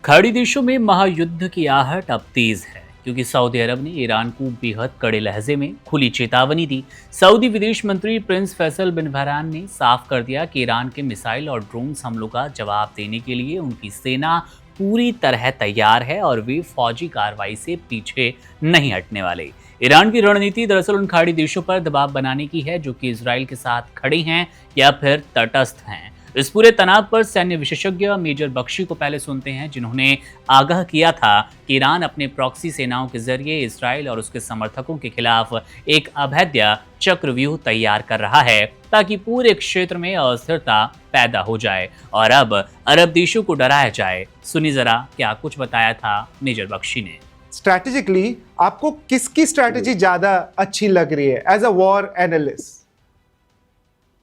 खाड़ी देशों में महायुद्ध की आहट अब तेज है क्योंकि सऊदी अरब ने ईरान को बेहद कड़े लहजे में खुली चेतावनी दी। सऊदी विदेश मंत्री प्रिंस फैसल बिन फरहान ने साफ कर दिया कि ईरान के मिसाइल और ड्रोन हमलों का जवाब देने के लिए उनकी सेना पूरी तरह तैयार है और वे फौजी कार्रवाई से पीछे नहीं हटने वाले। ईरान की रणनीति दरअसल उन खाड़ी देशों पर दबाव बनाने की है जो कि इसराइल के साथ खड़े हैं या फिर तटस्थ हैं। इस पूरे तनाव पर सैन्य विशेषज्ञ मेजर बख्शी को पहले सुनते हैं, जिन्होंने आगाह किया था कि ईरान अपने प्रॉक्सी सेनाओं के जरिए इसराइल और उसके समर्थकों के खिलाफ एक अभेद्य चक्रव्यूह तैयार कर रहा है ताकि पूरे क्षेत्र में अस्थिरता पैदा हो जाए और अब अरब देशों को डराया जाए। सुनी जरा क्या कुछ बताया था मेजर बख्शी ने। स्ट्रैटेजिकली आपको किसकी स्ट्रैटेजी ज्यादा अच्छी लग रही है एज अ वॉर एनालिस्ट?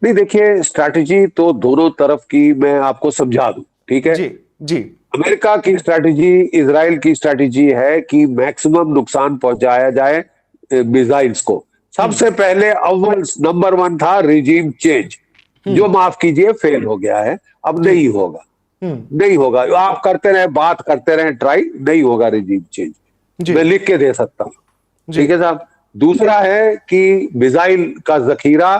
नहीं, देखिए, स्ट्रैटेजी तो दोनों तरफ की मैं आपको समझा दूं, ठीक है? जी जी। अमेरिका की स्ट्रैटेजी, इजराइल की स्ट्रैटेजी है कि मैक्सिमम नुकसान पहुंचाया जाए मिसाइल्स को। सबसे पहले अव्वल नंबर 1 था रिजीम चेंज, जो माफ कीजिए फेल हो गया है, अब नहीं होगा। नहीं होगा, आप करते रहे, बात करते रहे, ट्राई नहीं होगा रिजीम चेंज। मैं लिख के दे सकता हूं, ठीक है साहब। दूसरा है कि मिसाइल का जखीरा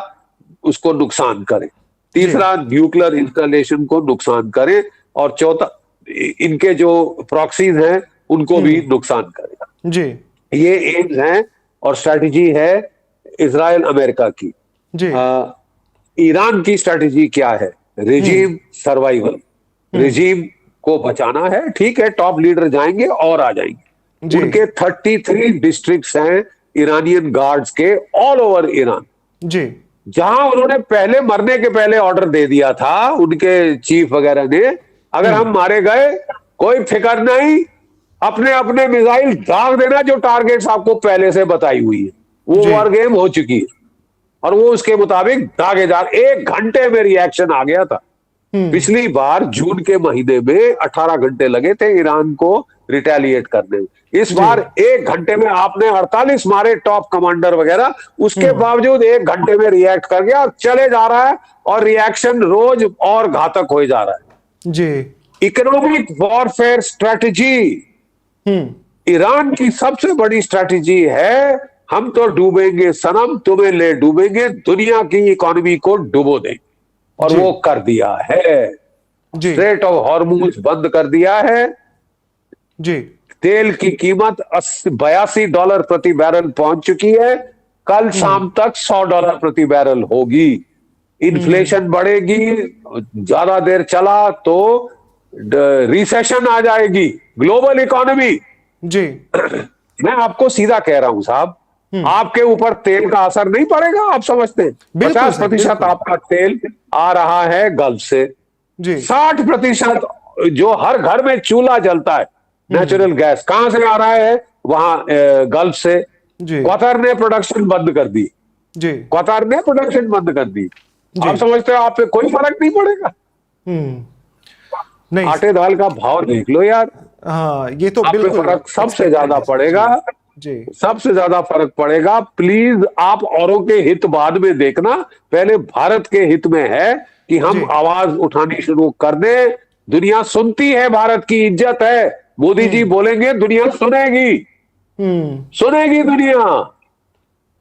उसको नुकसान करे। तीसरा, न्यूक्लियर इंस्टॉलेशन को नुकसान करे। और चौथा, इनके जो प्रॉक्सीज हैं उनको भी नुकसान करेगा। जी, ये एम्स हैं और स्ट्रैटेजी है इजराइल अमेरिका की। जी, ईरान की स्ट्रैटेजी क्या है? रिजीम सर्वाइवल, रिजीम को बचाना है। ठीक है, टॉप लीडर जाएंगे और आ जाएंगे। उनके 33 डिस्ट्रिक्ट्स हैं ईरानियन गार्ड्स के ऑल ओवर ईरान। जी, जहां उन्होंने पहले मरने के पहले ऑर्डर दे दिया था उनके चीफ वगैरह ने, अगर हम मारे गए कोई फिक्र नहीं, अपने अपने मिसाइल दाग देना जो टारगेट्स आपको पहले से बताई हुई है। वो वॉर गेम हो चुकी है और वो उसके मुताबिक दागे जा रहे। 1 घंटे में रिएक्शन आ गया था। पिछली बार जून के महीने में 18 घंटे लगे थे ईरान को रिटेलिएट करने में। इस बार 1 घंटे में आपने 48 मारे टॉप कमांडर वगैरह, उसके बावजूद 1 घंटे में रिएक्ट कर गया, चले जा रहा है और रिएक्शन रोज और घातक हो जा रहा है। जी, इकोनॉमिक वॉरफेयर स्ट्रेटेजी ईरान की सबसे बड़ी स्ट्रेटेजी है, हम तो डूबेंगे सनम, तुम्हें ले डूबेंगे, दुनिया की इकोनॉमी को डुबो देंगे। और वो कर दिया है। स्ट्रेट ऑफ हॉर्मुज बंद कर दिया है। जी, तेल की कीमत $82 प्रति बैरल पहुंच चुकी है। कल शाम तक $100 प्रति बैरल होगी। इन्फ्लेशन बढ़ेगी, ज्यादा देर चला तो रिसेशन आ जाएगी ग्लोबल इकोनॉमी। जी, मैं आपको सीधा कह रहा हूं साहब, आपके ऊपर तेल का असर नहीं पड़ेगा, आप समझते हैं? 50% आपका तेल आ रहा है गल्फ से। 60% जो हर घर में चूल्हा जलता है, नेचुरल गैस कहां से आ रहा है? वहां गल्फ से। कतर ने प्रोडक्शन बंद कर दी। जी, कतर ने प्रोडक्शन बंद कर दी। आप समझते हो आप पे कोई फर्क नहीं पड़ेगा? नहीं, आटे दाल का भाव देख लो यार। हाँ, ये तो बिल्कुल फर्क सबसे ज्यादा पड़ेगा। जी, सबसे ज्यादा फर्क पड़ेगा। प्लीज आप औरों के हित बाद में देखना, पहले भारत के हित में है कि हम आवाज उठानी शुरू कर दें। दुनिया सुनती है, भारत की इज्जत है। मोदी जी बोलेंगे, दुनिया सुनेगी। सुनेगी दुनिया।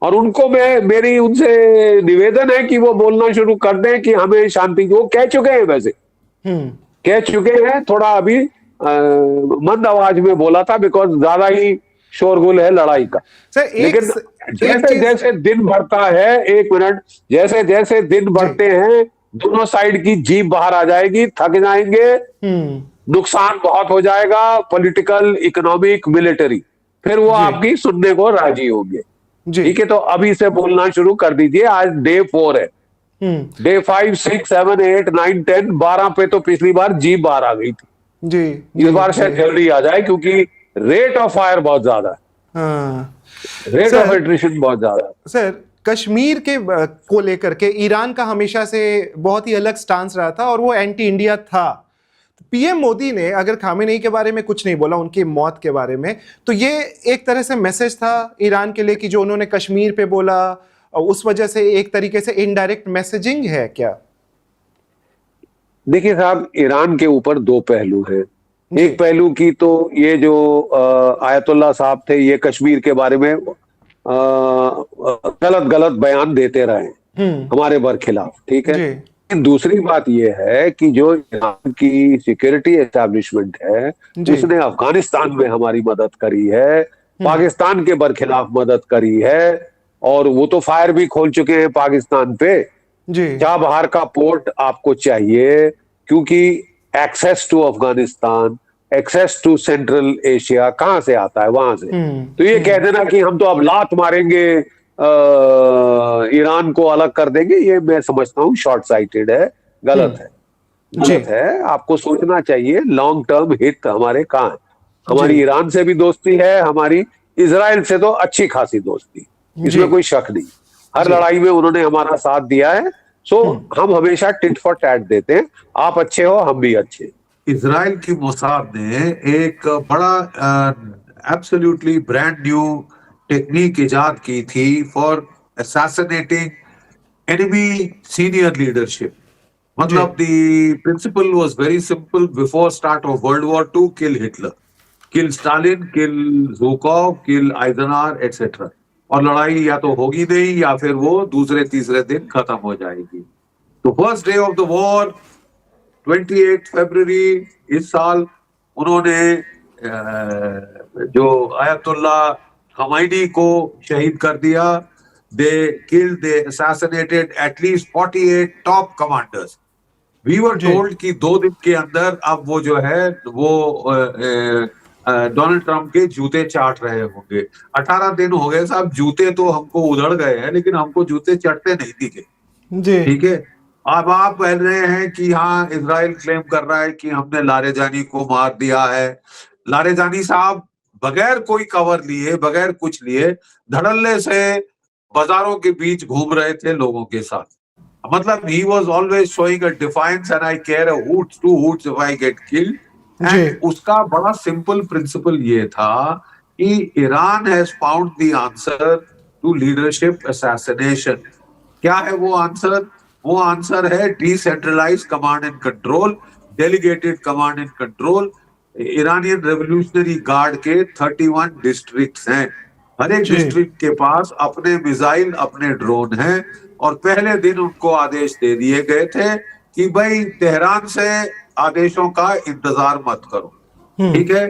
और उनको मेरी उनसे निवेदन है कि वो बोलना शुरू कर दें कि हमें शांति, वो कह चुके हैं, वैसे कह चुके हैं। थोड़ा अभी मंद आवाज में बोला था बिकॉज ज्यादा ही शोरगुल है लड़ाई का। लेकिन जैसे जैसे दिन बढ़ता है, 1 मिनट, जैसे जैसे दिन बढ़ते हैं दोनों साइड की जीभ बाहर आ जाएगी, थक जाएंगे, नुकसान बहुत हो जाएगा, पॉलिटिकल, इकोनॉमिक, मिलिट्री। फिर वो आपकी सुनने को राजी होंगे। ठीक है, तो अभी से बोलना शुरू कर दीजिए। आज डे 4 है। डे 5, 6, 7, 8, 9, 10, 12 पे तो पिछली बार जीभ बाहर आ गई थी। जी, इस बार शायद जल्दी आ जाए क्योंकि रेट ऑफ फायर बहुत ज्यादा है। रेट ऑफ एट्रिशन बहुत ज्यादा है। सर, कश्मीर के को लेकर के ईरान का हमेशा से बहुत ही अलग स्टांस रहा था और वो एंटी इंडिया था। पीएम मोदी ने अगर खामेनेई के बारे में कुछ नहीं बोला, उनकी मौत के बारे में, तो ये एक तरह से मैसेज था ईरान के लिए कि जो उन्होंने कश्मीर पे बोला, उस वजह से एक तरीके से इनडायरेक्ट मैसेजिंग है क्या? देखिए साहब, ईरान के ऊपर 2 पहलू हैं। एक पहलू की तो ये जो आयतुल्ला साहब थे, ये कश्मीर के बारे में गलत गलत बयान देते रहे हमारे बरखिलाफ, ठीक है। जी लेकिन दूसरी बात ये है कि जो ईरान की सिक्योरिटी एस्टैब्लिशमेंट है, जी उसने अफगानिस्तान में हमारी मदद करी है, पाकिस्तान के बरखिलाफ मदद करी है, और वो तो फायर भी खोल चुके हैं पाकिस्तान पे। जी चाबहार का पोर्ट आपको चाहिए, क्योंकि access to Afghanistan, access to central Asia कहां से आता है? वहां से। तो ये कह देना कि हम तो अब लात मारेंगे, ईरान को अलग कर देंगे, ये मैं समझता हूँ शॉर्ट साइटेड है, गलत है। जी गलत है। आपको सोचना चाहिए लॉन्ग टर्म हित हमारे कहाँ है। हमारी जी ईरान से भी दोस्ती है, हमारी इजराइल से तो अच्छी खासी दोस्ती, जी इसमें कोई शक नहीं। हर जी लड़ाई में उन्होंने हमारा साथ दिया है। सो हम हमेशा टिट फॉर टैट देते हैं, आप अच्छे हो हम भी अच्छे। इजराइल की मोसाद ने एक बड़ा एब्सोल्युटली ब्रांड न्यू टेक्निक इजाद की थी for assassinating enemy senior leadership. मतलब the principle was very simple. Before start of World War II, kill Hitler, kill Stalin, kill Zhukov, kill Eisenhower, etc. और लड़ाई या तो होगी नहीं या फिर वो दूसरे तीसरे दिन खत्म हो जाएगी। तो first day of the war 28 फरवरी इस साल उन्होंने जो आयतुल्ला खमैनी को शहीद कर दिया। They killed, they assassinated at least 48 top commanders. We were told कि 2 दिन के अंदर अब वो जो है वो डोनाल्ड ट्रंप के जूते चाट रहे होंगे। 18 दिन हो गए साहब, जूते तो हमको उधड़ गए हैं, लेकिन हमको जूते चटते नहीं दिखे। जी ठीक है। अब आप कह रहे हैं कि हाँ, इजराइल क्लेम कर रहा है कि हमने लारेजानी को मार दिया है। लारेजानी साहब बगैर कोई कवर लिए, बगैर कुछ लिए, धड़ल्ले से बाजारों के बीच घूम रहे थे लोगों के साथ। मतलब he was always showing a defiance and I care a hoot, 2 hoots if I get killed. And उसका बड़ा सिंपल प्रिंसिपल ये था कि Iran has found the answer to leadership assassination. क्या है वो आंसर? वो आंसर है decentralize command and control, delegated command and control. Iranian revolutionary guard के 31 डिस्ट्रिक्ट्स हैं। हर एक डिस्ट्रिक्ट के पास अपने मिसाइल, अपने ड्रोन हैं, और पहले दिन उनको आदेश दे दिए गए थे कि भाई तेहरान से आदेशों का इंतजार मत करो। ठीक है,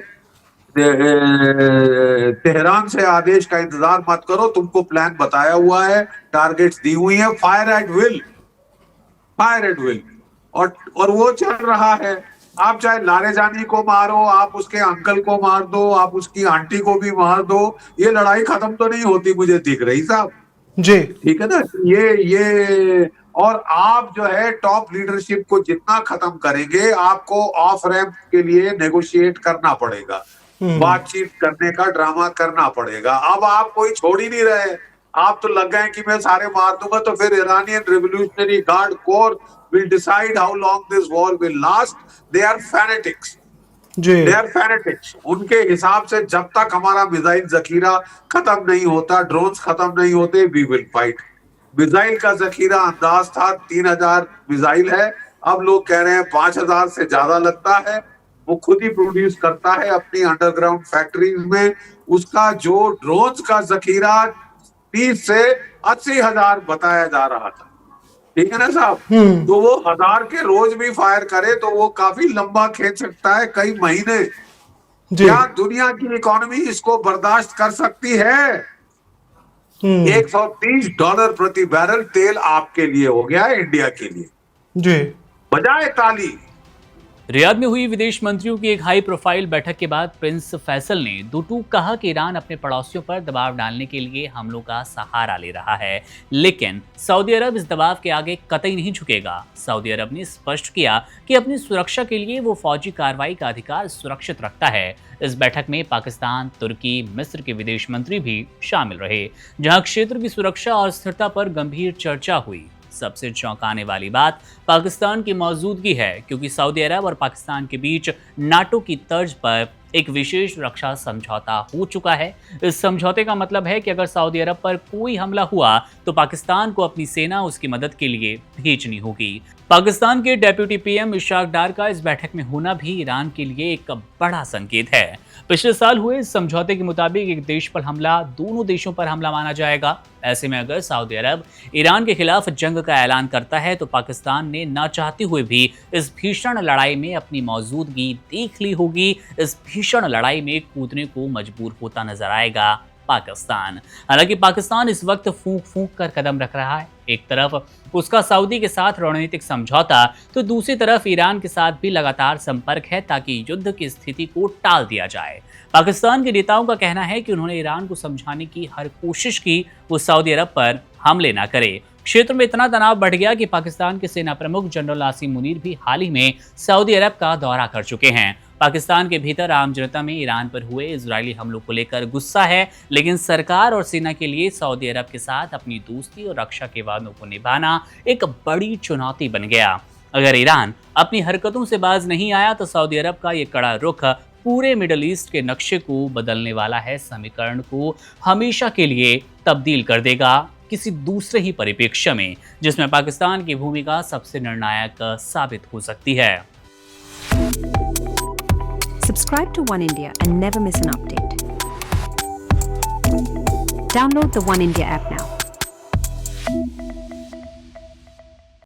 तेहरान से आदेश का इंतजार मत करो, तुमको प्लान बताया हुआ है, टारगेट्स दी हुई है, fire eight will, fire eight will, और वो चल रहा है। आप चाहे लारेजानी को मारो, आप उसके अंकल को मार दो, आप उसकी आंटी को भी मार दो, ये लड़ाई खत्म तो नहीं होती मुझे दिख रही साहब जी। ठीक है ना। ये और आप जो है टॉप लीडरशिप को जितना खत्म करेंगे, आपको ऑफ रैंप के लिए नेगोशिएट करना पड़ेगा, बातचीत करने का ड्रामा करना पड़ेगा। अब आप कोई छोड़ ही नहीं रहे, आप तो लग गए कि मैं सारे मार दूंगा। तो फिर Iranian revolutionary guard core will decide how long this war will last. They are fanatics. They are fanatics. उनके हिसाब से जब तक हमारा मिसाइल जखीरा खत्म नहीं होता, ड्रोन्स खत्म नहीं होते, we will fight. मिसाइल का जखीरा अंदाज था 3000 मिसाइल है, अब लोग कह रहे हैं 5000 से ज्यादा लगता है। वो खुद ही प्रोड्यूस करता है अपनी अंडरग्राउंड फैक्ट्रीज में। उसका जो ड्रोन्स का जखीरा 30 से 80,000 बताया जा रहा था। ठीक है ना साहब। तो वो 1000 के रोज भी फायर करे तो वो काफी लंबा खींच सकता है, कई महीने। क्या दुनिया की इकोनॉमी इसको बर्दाश्त कर सकती है? $130 प्रति बैरल तेल आपके लिए हो गया है, इंडिया के लिए। जी बजाय ताली। रियाद में हुई विदेश मंत्रियों की एक हाई प्रोफाइल बैठक के बाद प्रिंस फैसल ने दो टूक कहा कि ईरान अपने पड़ोसियों पर दबाव डालने के लिए हमलों का सहारा ले रहा है, लेकिन सऊदी अरब इस दबाव के आगे कतई नहीं झुकेगा। सऊदी अरब ने स्पष्ट किया कि अपनी सुरक्षा के लिए वो फौजी कार्रवाई का अधिकार सुरक्षित रखता है। इस बैठक में पाकिस्तान, तुर्की, मिस्र के विदेश मंत्री भी शामिल रहे, जहां क्षेत्र की सुरक्षा और स्थिरता पर गंभीर चर्चा हुई। सबसे चौंकाने वाली बात पाकिस्तान की मौजूदगी है, क्योंकि सऊदी अरब और पाकिस्तान के बीच नाटो की तर्ज पर एक विशेष रक्षा समझौता हो चुका है। इस समझौते का मतलब है कि अगर सऊदी अरब पर कोई हमला हुआ तो पाकिस्तान को अपनी सेना उसकी मदद के लिए भेजनी होगी। पाकिस्तान के डेप्यूटी पीएम इशराक डार का इस बैठक में होना भी ईरान के लिए एक बड़ा संकेत है। पिछले साल हुए इस समझौते के मुताबिक एक देश पर हमला दोनों देशों पर हमला माना जाएगा। ऐसे में अगर सऊदी अरब ईरान के खिलाफ जंग का ऐलान करता है तो पाकिस्तान ने ना चाहते हुए भी इस भीषण लड़ाई में अपनी मौजूदगी देख ली होगी। इस भीषण लड़ाई में कूदने को मजबूर होता नजर आएगा पाकिस्तान। हालांकि पाकिस्तान इस वक्त फूंक फूंक कर कदम रख रहा है। एक तरफ उसका सऊदी के साथ रणनीतिक समझौता तो दूसरी तरफ ईरान के साथ भी लगातार संपर्क है ताकि युद्ध की स्थिति को टाल दिया जाए। पाकिस्तान के नेताओं का कहना है कि उन्होंने ईरान को समझाने की हर कोशिश की वो सऊदी अरब पर हमले ना करे। क्षेत्र में इतना तनाव बढ़ गया कि पाकिस्तान के सेना प्रमुख जनरल आसिम मुनीर भी हाल ही में सऊदी अरब का दौरा कर चुके हैं। पाकिस्तान के भीतर आम जनता में ईरान पर हुए इजरायली हमलों को लेकर गुस्सा है, लेकिन सरकार और सेना के लिए सऊदी अरब के साथ अपनी दोस्ती और रक्षा के वादों को निभाना एक बड़ी चुनौती बन गया। अगर ईरान अपनी हरकतों से बाज नहीं आया तो सऊदी अरब का ये कड़ा रुख पूरे मिडल ईस्ट के नक्शे को बदलने वाला है। समीकरण को हमेशा के लिए तब्दील कर देगा किसी दूसरे ही परिप्रेक्ष्य में, जिसमें पाकिस्तान की भूमिका सबसे निर्णायक साबित हो सकती है। Subscribe to One India and never miss an update. Download the One India app now.